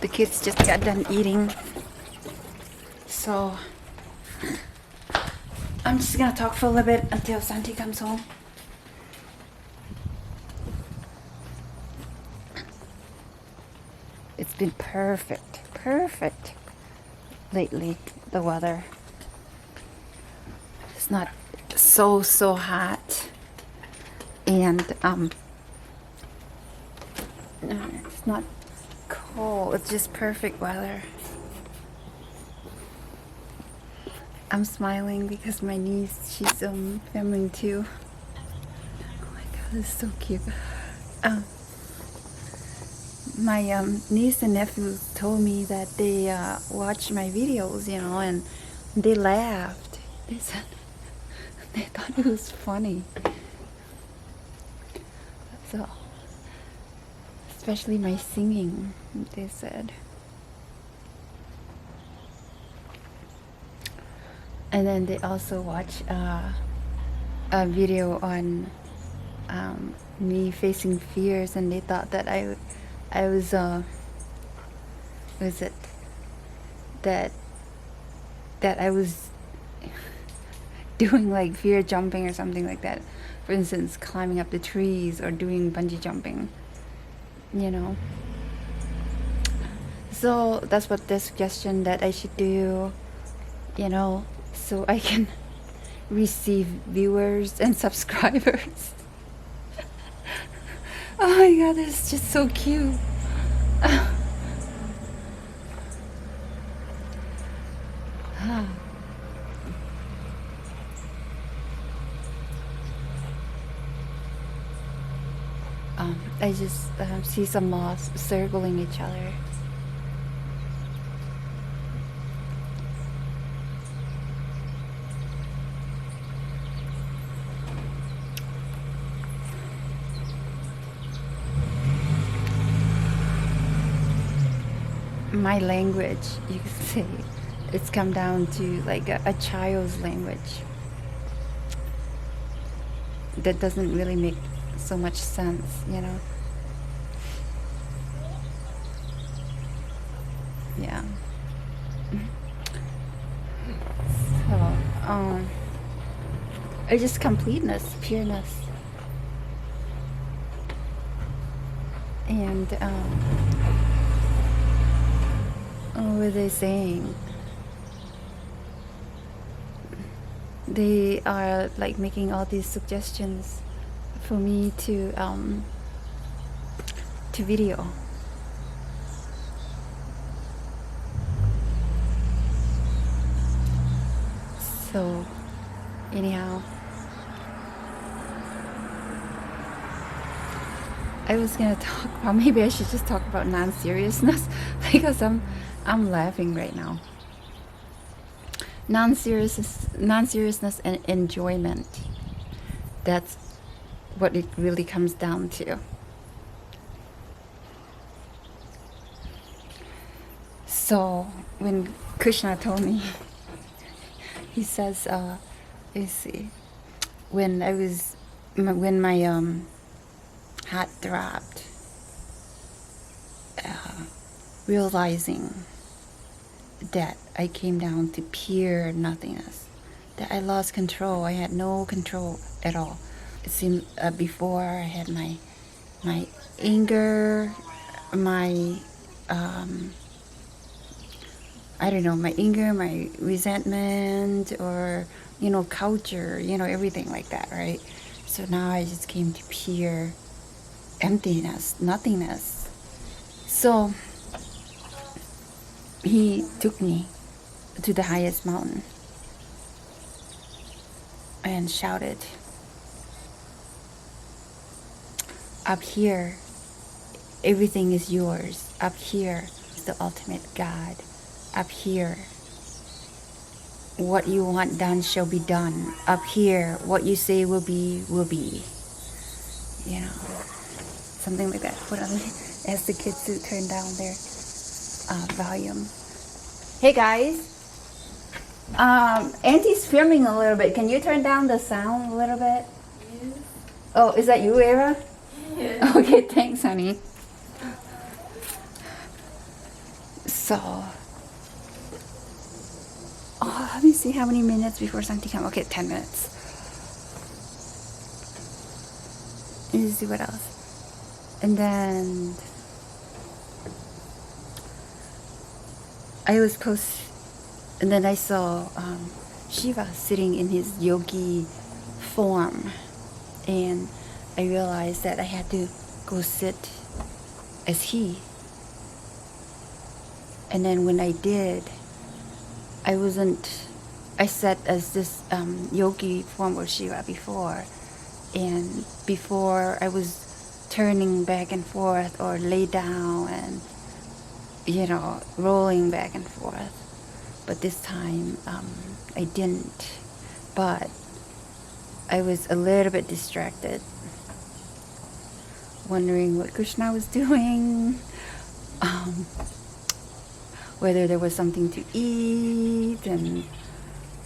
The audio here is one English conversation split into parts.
The kids just got done eating, so I'm just gonna talk for a little bit until Santi comes home. It's been perfect lately, the weather. It's not so hot, and it's not cold. It's just perfect weather. I'm smiling because my niece, she's filming too. Oh my god, it's so cute. My niece and nephew told me that they watched my videos, you know, and they laughed. They said they thought it was funny. So, especially my singing, they said. And then they also watched a video on me facing fears, and they thought that I was was it that I was doing like fear jumping or something like that. For instance, climbing up the trees or doing bungee jumping, you know. So that's what the suggestion that I should do, you know, so I can receive viewers and subscribers. Oh my god, this is just so cute. I just see some moths circling each other. My language, you could say, it's come down to like a child's language that doesn't really make so much sense, you know. Yeah. So it's just completeness, pureness, and what were they saying? They are like making all these suggestions for me to video. So anyhow, I was gonna talk about, maybe I should just talk about non-seriousness because I'm laughing right now. Non-seriousness and enjoyment. That's what it really comes down to. So when Krishna told me, he says, let's see, when my heart dropped, realizing that I came down to pure nothingness, that I lost control. I had no control at all. It seemed before I had my anger, my I don't know, my anger, my resentment, or you know, culture, you know, everything like that, right? So now I just came to pure emptiness, nothingness. So he took me to the highest mountain and shouted, up here, everything is yours. Up here is the ultimate God. Up here, what you want done shall be done. Up here, what you say will be, will be. You know, something like that. What other? Ask the kids to turn down their volume. Hey guys, Auntie's filming a little bit. Can you turn down the sound a little bit? Yes. Oh, is that you, Era? Yeah. Okay, thanks, honey. So, let me see how many minutes before something comes. Okay, 10 minutes. Let me see what else. And then and then I saw Shiva sitting in his yogi form, and I realized that I had to go sit as he. And then when I did, I sat as this yogi form of Shiva before, and before I was turning back and forth or lay down and rolling back and forth. But this time I didn't, but I was a little bit distracted, wondering what Krishna was doing, whether there was something to eat, and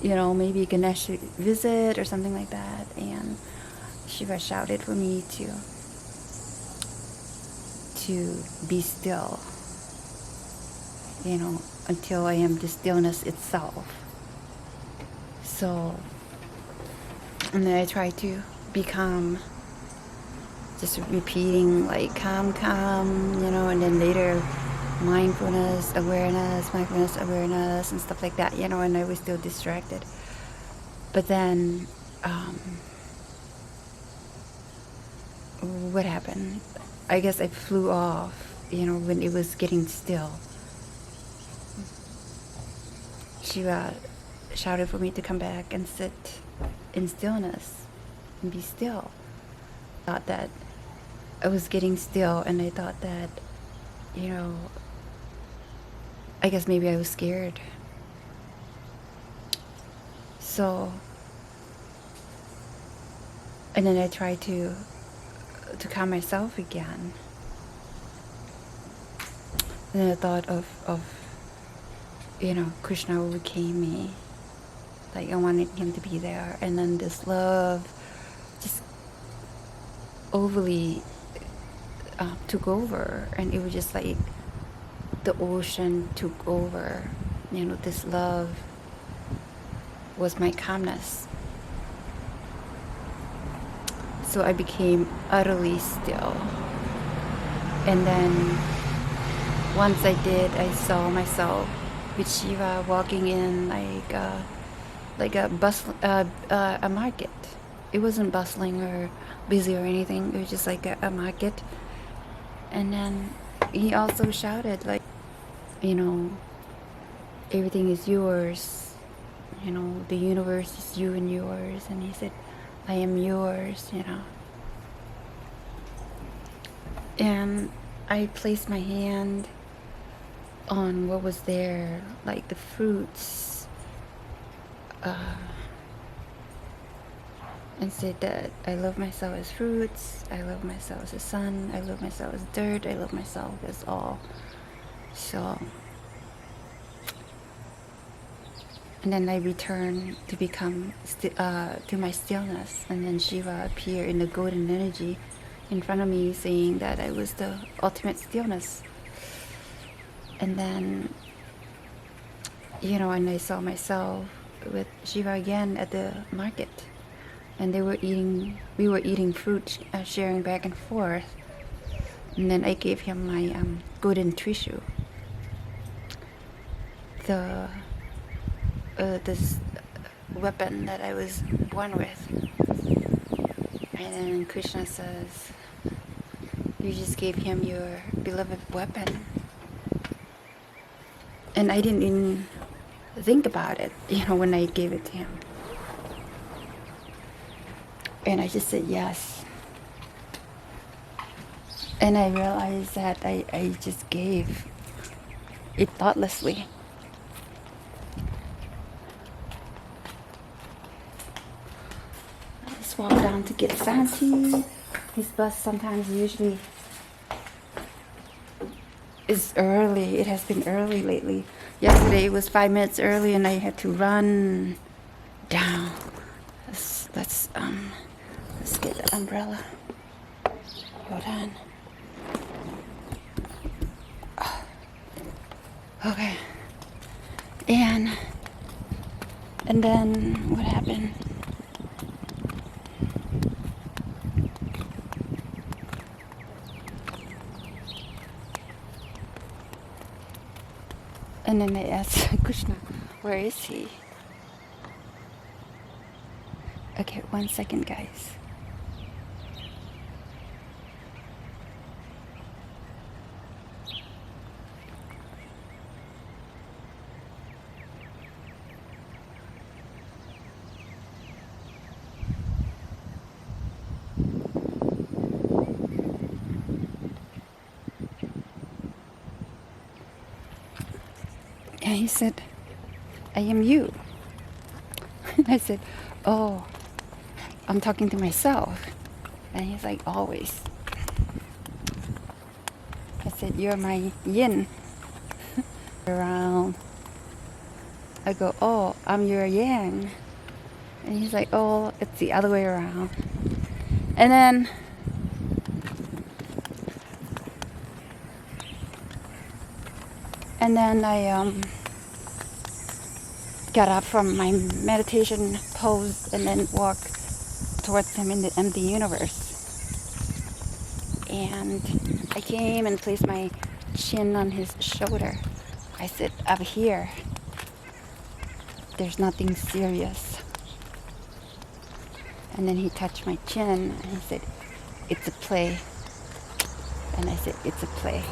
maybe Ganesh should visit or something like that. And Shiva shouted for me to be still, until I am the stillness itself. So, and then I try to become just repeating like calm, and then later mindfulness, awareness, and stuff like that, and I was still distracted. But then, what happened? I guess I flew off, when it was getting still. Shiva shouted for me to come back and sit in stillness and be still. I thought that I was getting still, and I thought that, I guess maybe I was scared. So, and then I tried to calm myself again. And then I thought of Krishna overcame me. Like I wanted him to be there. And then this love just overly took over. And it was just like the ocean took over. This love was my calmness. So I became utterly still. And then once I did, I saw myself with Shiva walking in like a market. It wasn't bustling or busy or anything. It was just like a market. And then he also shouted like, everything is yours. The universe is you and yours. And he said, I am yours, And I placed my hand on what was there, like the fruits, and said that I love myself as fruits, I love myself as a sun, I love myself as dirt, I love myself as all. So, and then I returned to become to my stillness, and then Shiva appeared in the golden energy in front of me, saying that I was the ultimate stillness. And then, and I saw myself with Shiva again at the market, and we were eating fruit, sharing back and forth. And then I gave him my golden tissue, this weapon that I was born with. And then Krishna says, you just gave him your beloved weapon. And I didn't even think about it, when I gave it to him. And I just said yes. And I realized that I just gave it thoughtlessly. I just walked down to get Santi. His bus sometimes usually is early. It has been early lately. Yesterday it was 5 minutes early and I had to run down. Let's get umbrella. Hold on. Okay. And then what happened? And then I asked Krishna, where is he? Okay, 1 second, guys. And he said, I am you. I said, oh, I'm talking to myself. And he's like, always. I said, you're my yin. Around. I go, oh, I'm your yang. And he's like, oh, it's the other way around. And then I got up from my meditation pose and then walked towards him in the empty universe. And I came and placed my chin on his shoulder. I said, up here, there's nothing serious. And then he touched my chin and he said, it's a play. And I said, it's a play.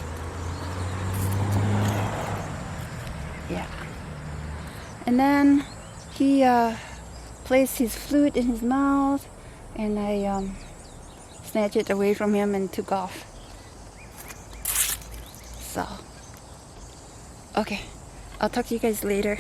Yeah. And then he placed his flute in his mouth, and I snatched it away from him and took off. So, okay, I'll talk to you guys later.